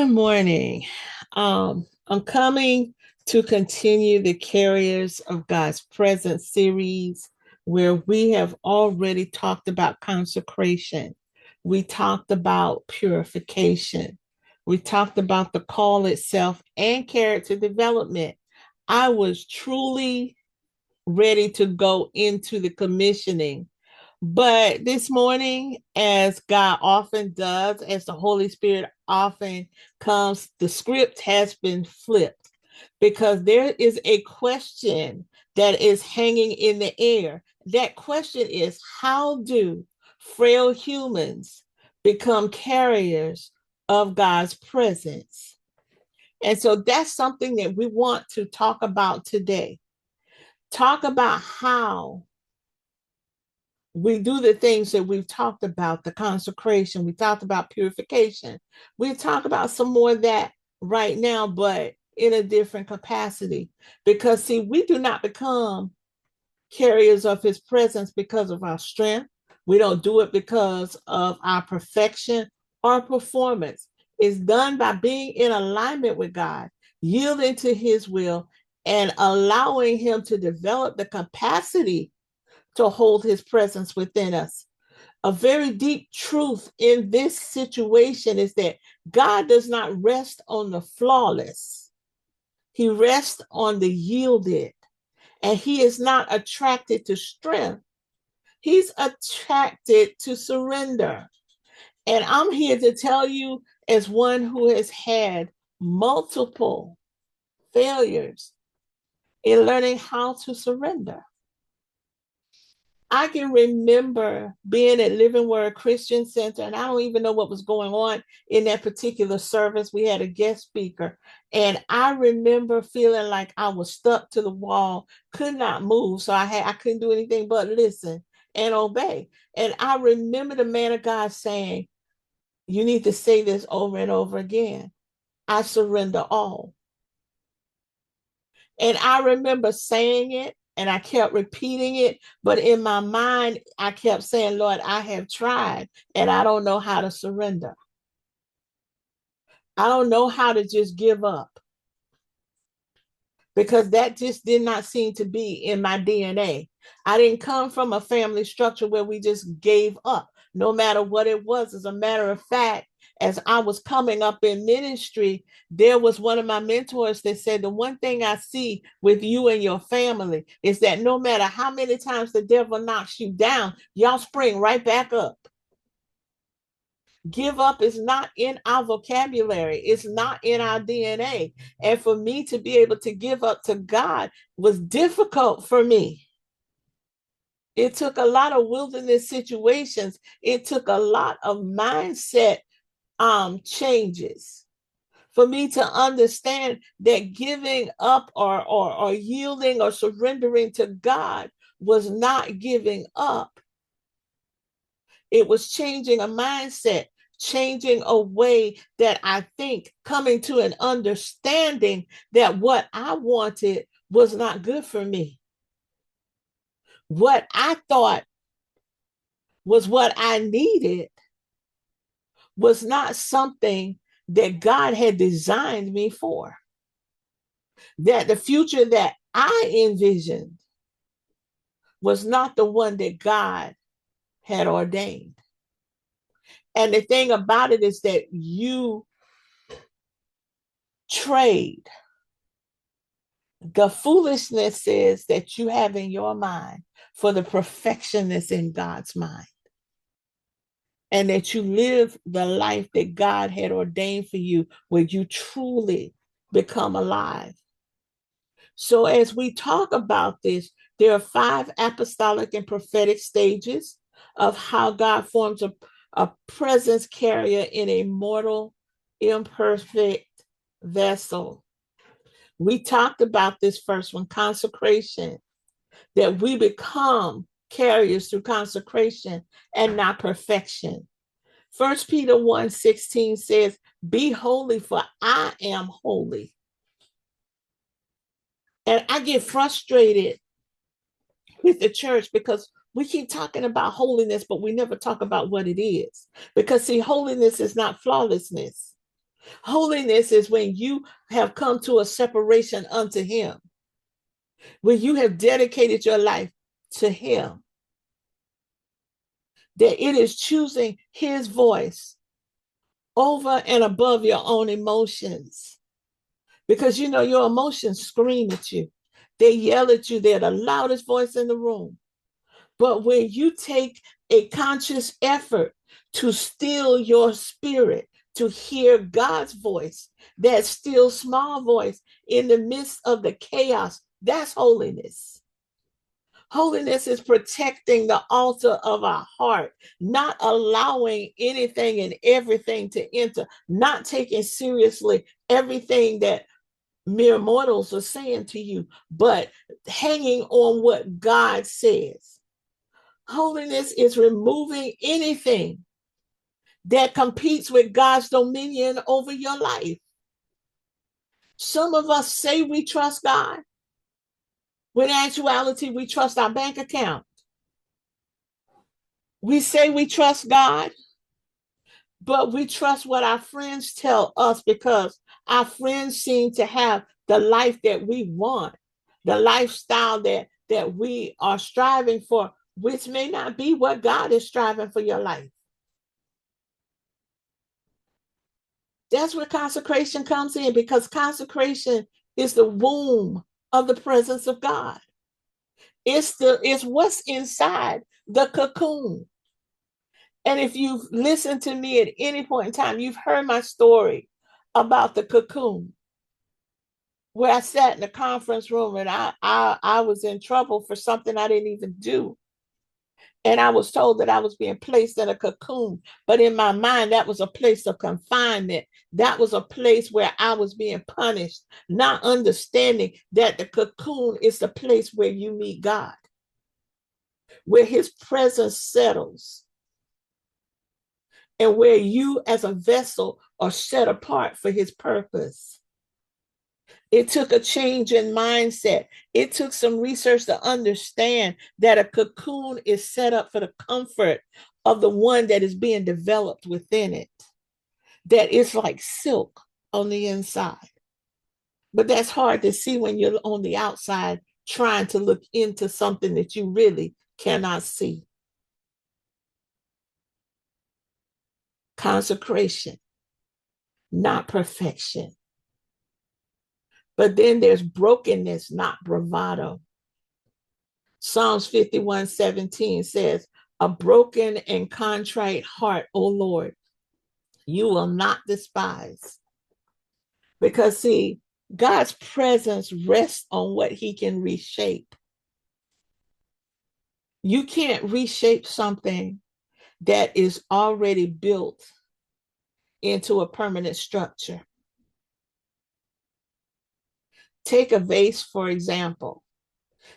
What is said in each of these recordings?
Good morning. I'm coming to continue the Carriers of God's Presence series where we have already talked about consecration. We talked about purification. We talked about the call itself and character development. I was truly ready to go into the commissioning. But this morning, as God often does, as the Holy Spirit often comes, the script has been flipped because there is a question that is hanging in the air. That question is, how do frail humans become carriers of God's presence? And so that's something that we want to talk about today. Talk about how we do the things that we've talked about, the consecration, we talked about purification. We talk about some more of that right now, but in a different capacity. Because, see, we do not become carriers of his presence because of our strength. We don't do it because of our perfection or performance. It's done by being in alignment with God, yielding to his will, and allowing him to develop the capacity to hold his presence within us. A very deep truth in this situation is that God does not rest on the flawless. He rests on the yielded, and he is not attracted to strength. He's attracted to surrender. And I'm here to tell you, as one who has had multiple failures in learning how to surrender. I can remember being at Living Word Christian Center, and I don't even know what was going on in that particular service. We had a guest speaker, and I remember feeling like I was stuck to the wall, could not move. So I couldn't do anything but listen and obey. And I remember the man of God saying, "You need to say this over and over again. I surrender all." And I remember saying it and I kept repeating it. But in my mind, I kept saying, "Lord, I have tried and I don't know how to surrender. I don't know how to just give up," because that just did not seem to be in my DNA. I didn't come from a family structure where we just gave up, no matter what it was. As a matter of fact, as I was coming up in ministry, there was one of my mentors that said, "The one thing I see with you and your family is that no matter how many times the devil knocks you down, y'all spring right back up." Give up is not in our vocabulary. It's not in our DNA. And for me to be able to give up to God was difficult for me. It took a lot of wilderness situations. It took a lot of mindset changes for me to understand that giving up or yielding or surrendering to God was not giving up. It was changing a mindset, changing a way that I think, coming to an understanding that what I wanted was not good for me. What I thought was what I needed was not something that God had designed me for. That the future that I envisioned was not the one that God had ordained. And the thing about it is that you trade the foolishness is that you have in your mind for the perfection that's in God's mind. And that you live the life that God had ordained for you, where you truly become alive. So as we talk about this, there are 5 apostolic and prophetic stages of how God forms a presence carrier in a mortal, imperfect vessel. We talked about this first one, consecration, that we become carriers through consecration and not perfection. 1 Peter 1:16 says, "Be holy, for I am holy." And I get frustrated with the church because we keep talking about holiness, but we never talk about what it is. Because, see, holiness is not flawlessness. Holiness is when you have come to a separation unto him, when you have dedicated your life to him, that it is choosing his voice over and above your own emotions. Because you know your emotions scream at you. They yell at you. They're the loudest voice in the room. But when you take a conscious effort to still your spirit, to hear God's voice, that still small voice in the midst of the chaos, that's holiness. Holiness is protecting the altar of our heart, not allowing anything and everything to enter, not taking seriously everything that mere mortals are saying to you, but hanging on what God says. Holiness is removing anything that competes with God's dominion over your life. Some of us say we trust God, when in actuality, we trust our bank account. We say we trust God, but we trust what our friends tell us because our friends seem to have the life that we want, the lifestyle that we are striving for, which may not be what God is striving for your life. That's where consecration comes in, because consecration is the womb of the presence of God. It's what's inside the cocoon. And if you've listened to me at any point in time, you've heard my story about the cocoon, where I sat in the conference room and I was in trouble for something I didn't even do. And I was told that I was being placed in a cocoon. But in my mind, that was a place of confinement. That was a place where I was being punished, not understanding that the cocoon is the place where you meet God, where his presence settles, and where you as a vessel are set apart for his purpose. It took a change in mindset. It took some research to understand that a cocoon is set up for the comfort of the one that is being developed within it, that it's like silk on the inside. But that's hard to see when you're on the outside trying to look into something that you really cannot see. Consecration, not perfection. But then there's brokenness, not bravado. Psalms 51:17 says, a broken and contrite heart, O Lord, you will not despise. Because, see, God's presence rests on what he can reshape. You can't reshape something that is already built into a permanent structure. Take a vase, for example.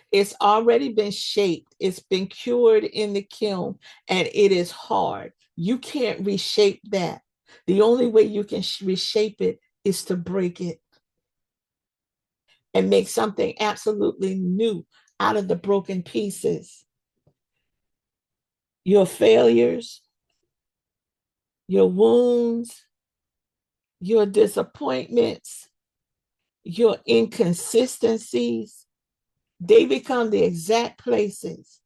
It's already been shaped, it's been cured in the kiln, and it is hard. You can't reshape that. The only way you can reshape it is to break it and make something absolutely new out of the broken pieces. Your failures, your wounds, your disappointments, your inconsistencies, they become the exact places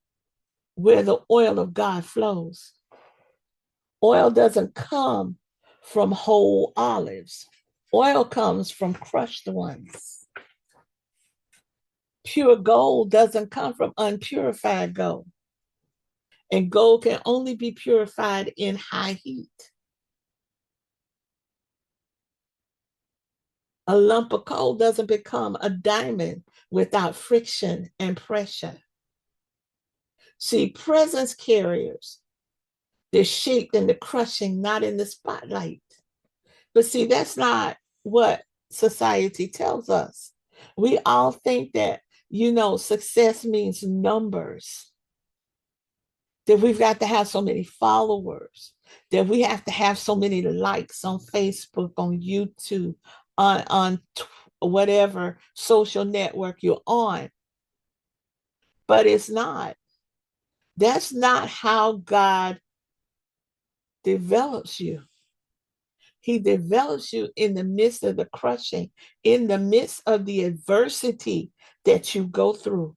where the oil of God flows. Oil doesn't come from whole olives. Oil comes from crushed ones. Pure gold doesn't come from unpurified gold. And gold can only be purified in high heat. A lump of coal doesn't become a diamond without friction and pressure. See, presence carriers, they're shaped in the crushing, not in the spotlight. But see, that's not what society tells us. We all think that, success means numbers, that we've got to have so many followers, that we have to have so many likes on Facebook, on YouTube, on whatever social network you're on. But it's not. That's not how God develops you. He develops you in the midst of the crushing, in the midst of the adversity that you go through.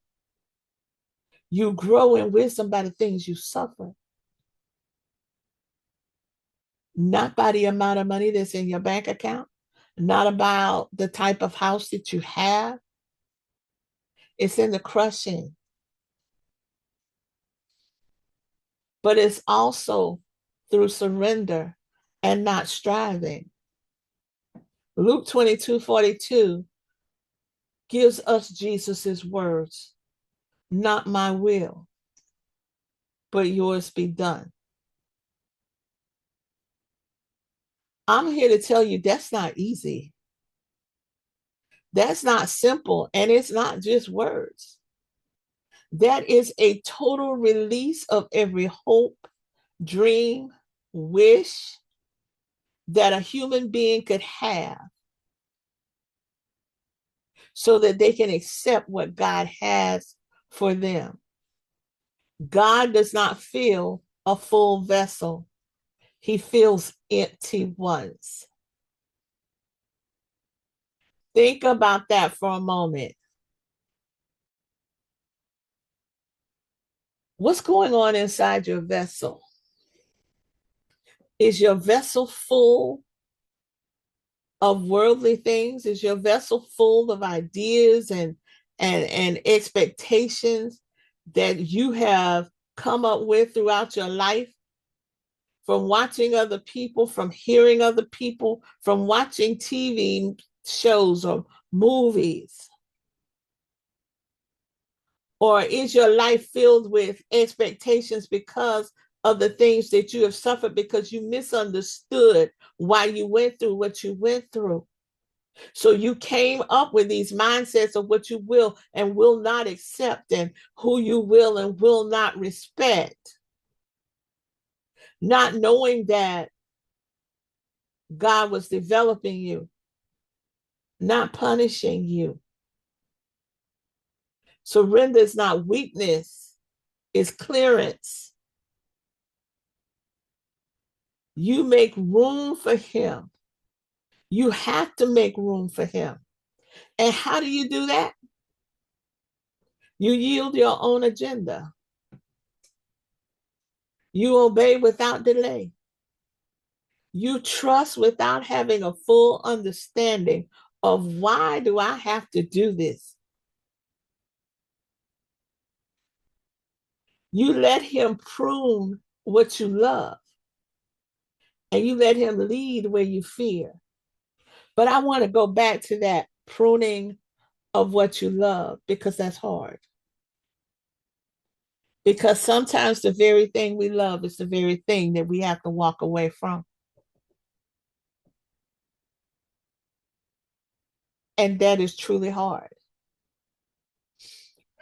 You grow in wisdom by the things you suffer, not by the amount of money that's in your bank account, not about the type of house that you have. It's in the crushing, but it's also through surrender and not striving. Luke 22:42 gives us Jesus's words, not my will, but yours be done. I'm here to tell you that's not easy. That's not simple. And it's not just words. That is a total release of every hope, dream, wish that a human being could have so that they can accept what God has for them. God does not fill a full vessel. He fills empty ones. Think about that for a moment. What's going on inside your vessel? Is your vessel full of worldly things? Is your vessel full of ideas and expectations that you have come up with throughout your life from watching other people, from hearing other people, from watching TV shows or movies? Or is your life filled with expectations because of the things that you have suffered because you misunderstood why you went through what you went through? So you came up with these mindsets of what you will and will not accept and who you will and will not respect, not knowing that God was developing you, not punishing you. Surrender is not weakness, it's clearance. You make room for him. You have to make room for him. And how do you do that? You yield your own agenda. You obey without delay. You trust without having a full understanding of why do I have to do this? You let him prune what you love and you let him lead where you fear. But I want to go back to that pruning of what you love because that's hard. Because sometimes the very thing we love is the very thing that we have to walk away from. And that is truly hard.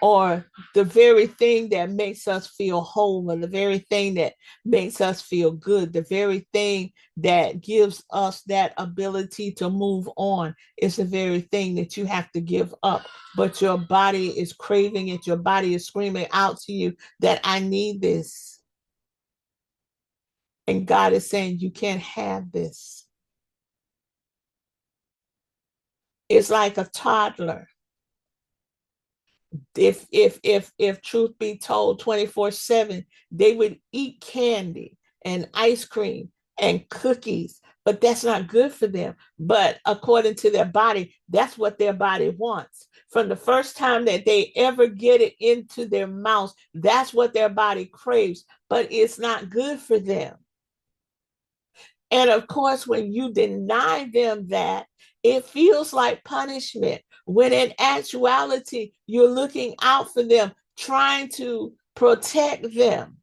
Or the very thing that makes us feel whole, or the very thing that makes us feel good, the very thing that gives us that ability to move on is the very thing that you have to give up. But your body is craving it. Your body is screaming out to you that I need this. And God is saying, you can't have this. It's like a toddler. If truth be told, 24/7, they would eat candy and ice cream and cookies, but that's not good for them. But according to their body, that's what their body wants. From the first time that they ever get it into their mouths, that's what their body craves, but it's not good for them. And of course, when you deny them that, it feels like punishment, when in actuality, you're looking out for them, trying to protect them.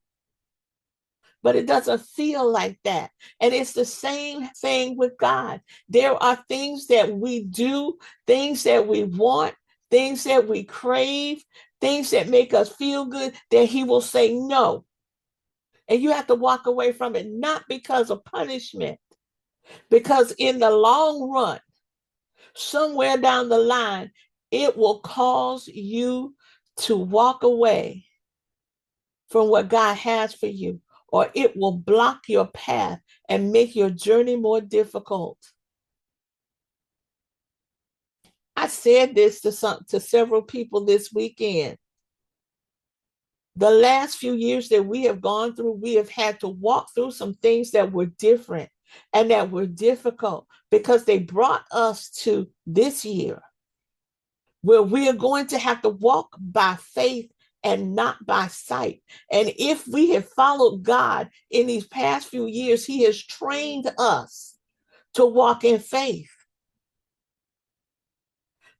But it doesn't feel like that. And it's the same thing with God. There are things that we do, things that we want, things that we crave, things that make us feel good, that he will say no. And you have to walk away from it, not because of punishment, because in the long run, somewhere down the line, it will cause you to walk away from what God has for you, or it will block your path and make your journey more difficult. I said this to several people this weekend. The last few years that we have gone through, we have had to walk through some things that were different and that were difficult because they brought us to this year where we are going to have to walk by faith and not by sight. And if we have followed God in these past few years, He has trained us to walk in faith.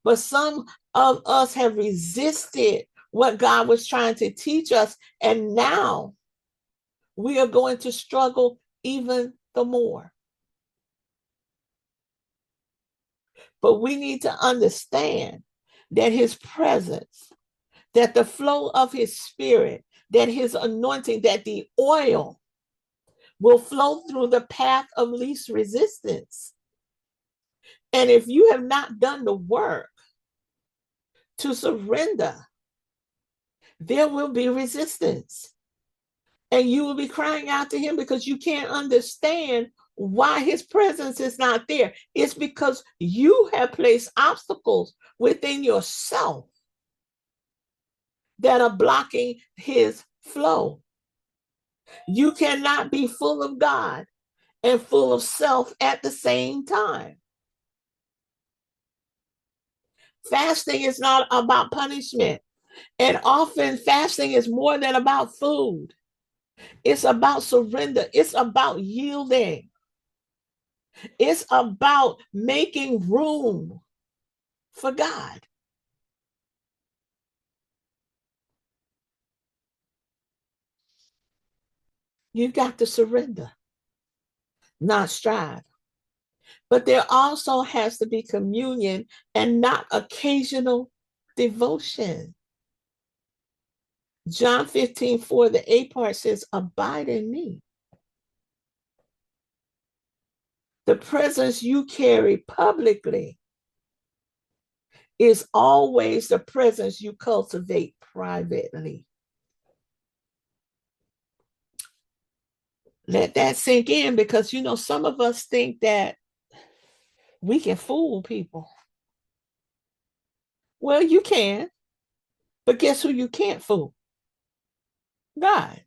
But some of us have resisted what God was trying to teach us. And now we are going to struggle even the more. But we need to understand that His presence, that the flow of His Spirit, that His anointing, that the oil will flow through the path of least resistance. And if you have not done the work to surrender, there will be resistance. And you will be crying out to Him because you can't understand why His presence is not there. It's because you have placed obstacles within yourself that are blocking His flow. You cannot be full of God and full of self at the same time. Fasting is not about punishment. And often fasting is more than about food. It's about surrender. It's about yielding. It's about making room for God. You've got to surrender, not strive. But there also has to be communion and not occasional devotion. John 15:4, the A part says, abide in me. The presence you carry publicly is always the presence you cultivate privately. Let that sink in because, some of us think that we can fool people. Well, you can, but guess who you can't fool? God.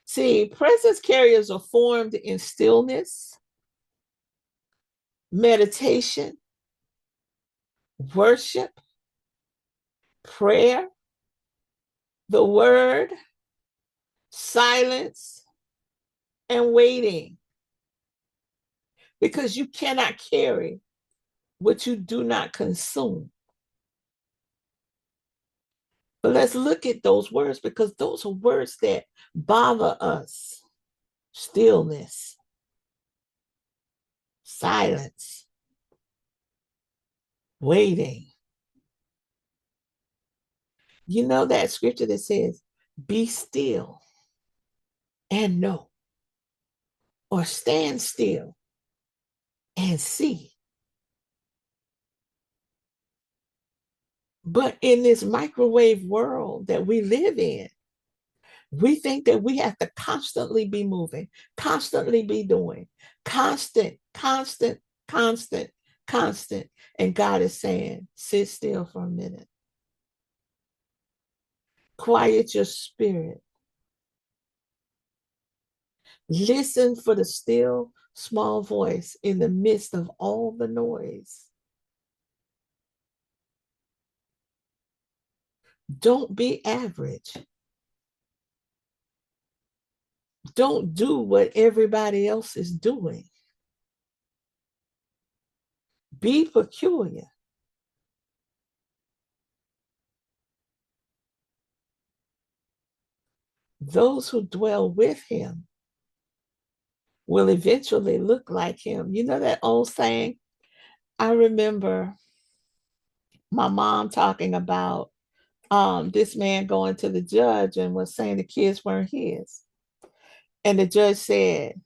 See, presence carriers are formed in stillness, meditation, worship, prayer, the word, silence, and waiting. Because you cannot carry what you do not consume. But let's look at those words because those are words that bother us. Stillness, silence, waiting. You know that scripture that says, be still and know, or stand still and see. But in this microwave world that we live in, we think that we have to constantly be moving, constantly be doing, constant, constant, constant, constant. And God is saying, sit still for a minute. Quiet your spirit. Listen for the still, small voice in the midst of all the noise. Don't be average. Don't do what everybody else is doing. Be peculiar. Those who dwell with Him will eventually look like Him. You know that old saying? I remember my mom talking about this man going to the judge and was saying the kids weren't his. And the judge said,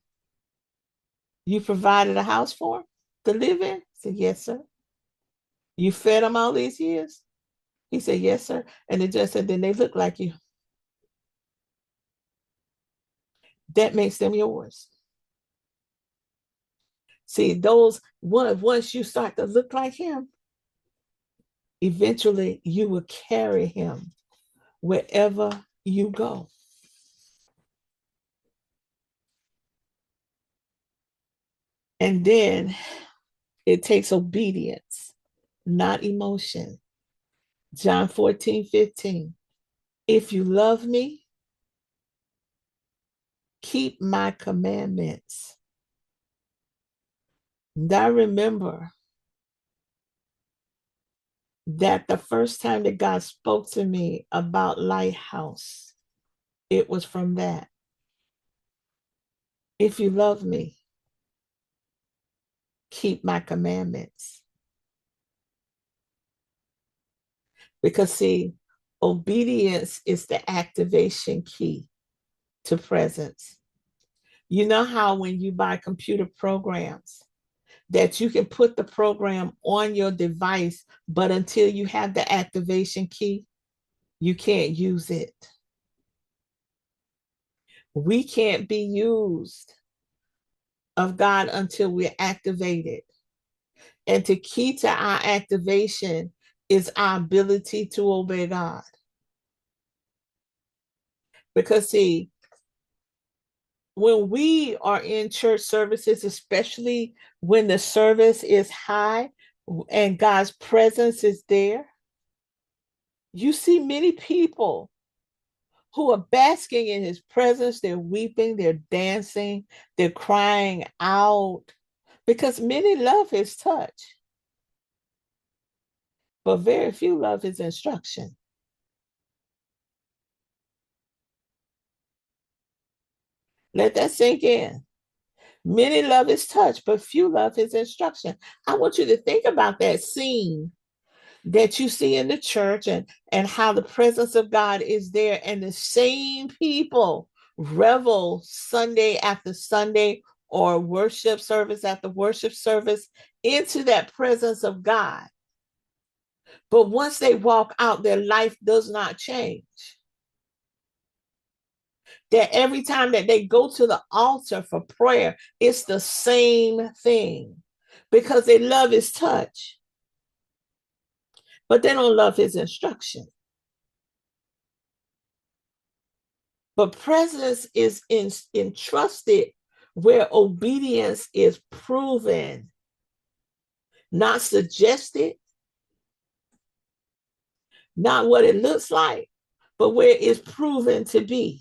you provided a house for him to live in? I said, yes, sir. You fed him all these years? He said, yes, sir. And the judge said, then they look like you. that makes them yours. See, those once you start to look like him, eventually you will carry him wherever you go. And then it takes obedience, not emotion. John 14:15. If you love me, keep my commandments. And I remember that the first time that God spoke to me about Lighthouse, it was from that. If you love me, keep my commandments. Because, see, obedience is the activation key to presence. You know how when you buy computer programs, that you can put the program on your device, but until you have the activation key, you can't use it. We can't be used of God until we're activated. And the key to our activation is our ability to obey God. Because, see, when we are in church services, especially when the service is high and God's presence is there, you see many people who are basking in his presence. They're weeping, they're dancing, they're crying out because many love his touch, but very few love his instruction. Let that sink in. Many love his touch, but few love his instruction. I want you to think about that scene that you see in the church and how the presence of God is there, and the same people revel Sunday after Sunday or worship service after worship service into that presence of God. But once they walk out, their life does not change. That every time that they go to the altar for prayer, it's the same thing because they love his touch, but they don't love his instruction. But presence is entrusted where obedience is proven, not suggested, not what it looks like, but where it's proven to be.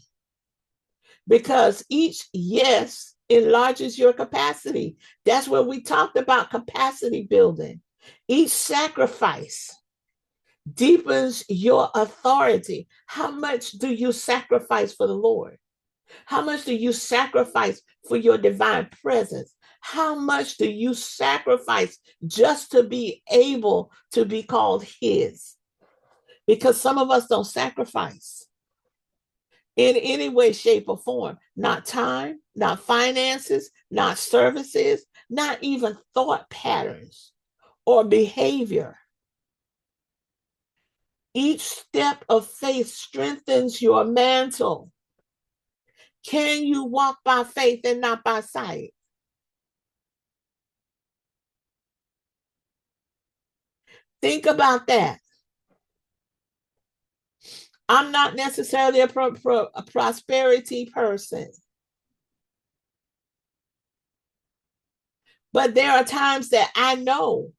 Because each yes enlarges your capacity. That's where we talked about capacity building. Each sacrifice deepens your authority. How much do you sacrifice for the Lord? How much do you sacrifice for your divine presence? How much do you sacrifice just to be able to be called his? Because some of us don't sacrifice in any way, shape, or form. Not time, not finances, not services, not even thought patterns or behavior. Each step of faith strengthens your mantle. Can you walk by faith and not by sight? Think about that. I'm not necessarily a prosperity person, but there are times that I know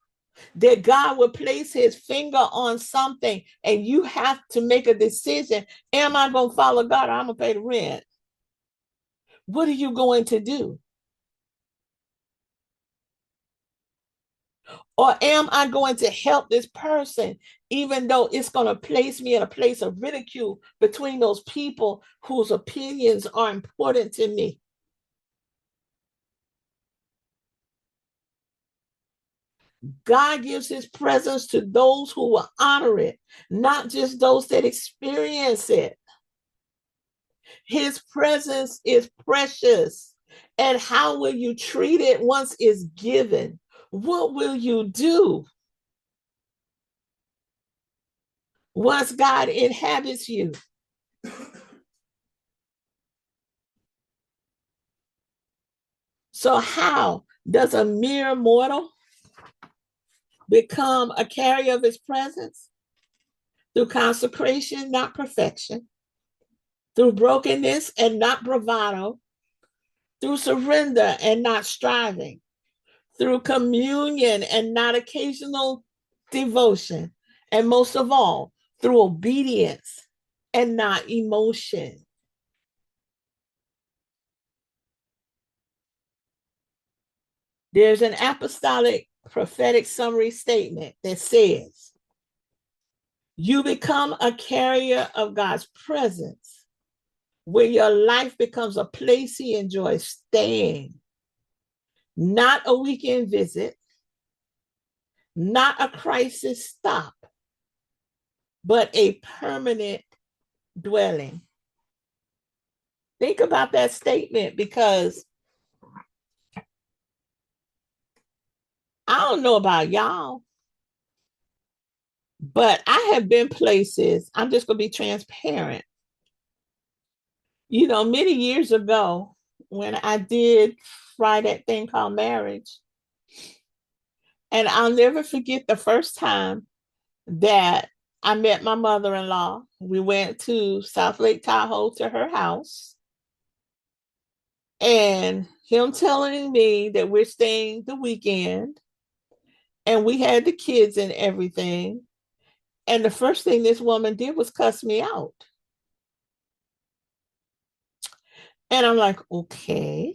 that God will place his finger on something and you have to make a decision. Am I going to follow God or I'm going to pay the rent? What are you going to do? Or am I going to help this person, even though it's going to place me in a place of ridicule between those people whose opinions are important to me? God gives his presence to those who will honor it, not just those that experience it. His presence is precious. And how will you treat it once it's given? What will you do once God inhabits you? So, how does a mere mortal become a carrier of his presence? Through consecration, not perfection, through brokenness and not bravado, through surrender and not striving, through communion and not occasional devotion, and most of all, through obedience and not emotion. There's an apostolic prophetic summary statement that says, you become a carrier of God's presence where your life becomes a place he enjoys staying, not a weekend visit, not a crisis stop, but a permanent dwelling. Think about that statement, because I don't know about y'all, but I have been places. I'm just going to be transparent. Many years ago, when I did try that thing called marriage, and I'll never forget the first time that I met my mother-in-law. We went to South Lake Tahoe to her house, and him telling me that we're staying the weekend, and we had the kids and everything. And the first thing this woman did was cuss me out. And I'm like, okay,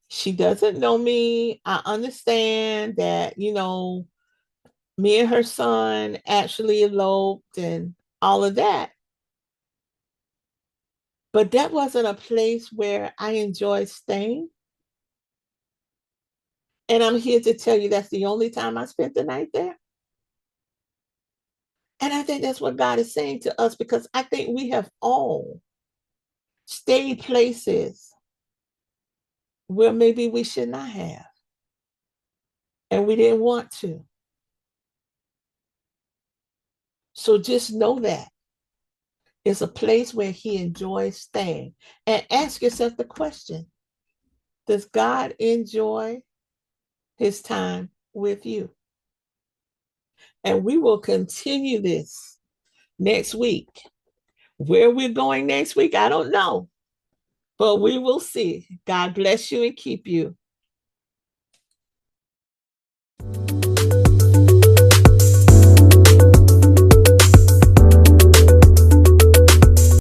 she doesn't know me. I understand that, me and her son actually eloped and all of that. But that wasn't a place where I enjoyed staying. And I'm here to tell you that's the only time I spent the night there. And I think that's what God is saying to us, because I think we have all stayed places where maybe we should not have, and we didn't want to. So just know that it's a place where he enjoys staying. And ask yourself the question, does God enjoy his time with you? And we will continue this next week. Where we're going next week, I don't know, but we will see. God bless you and keep you.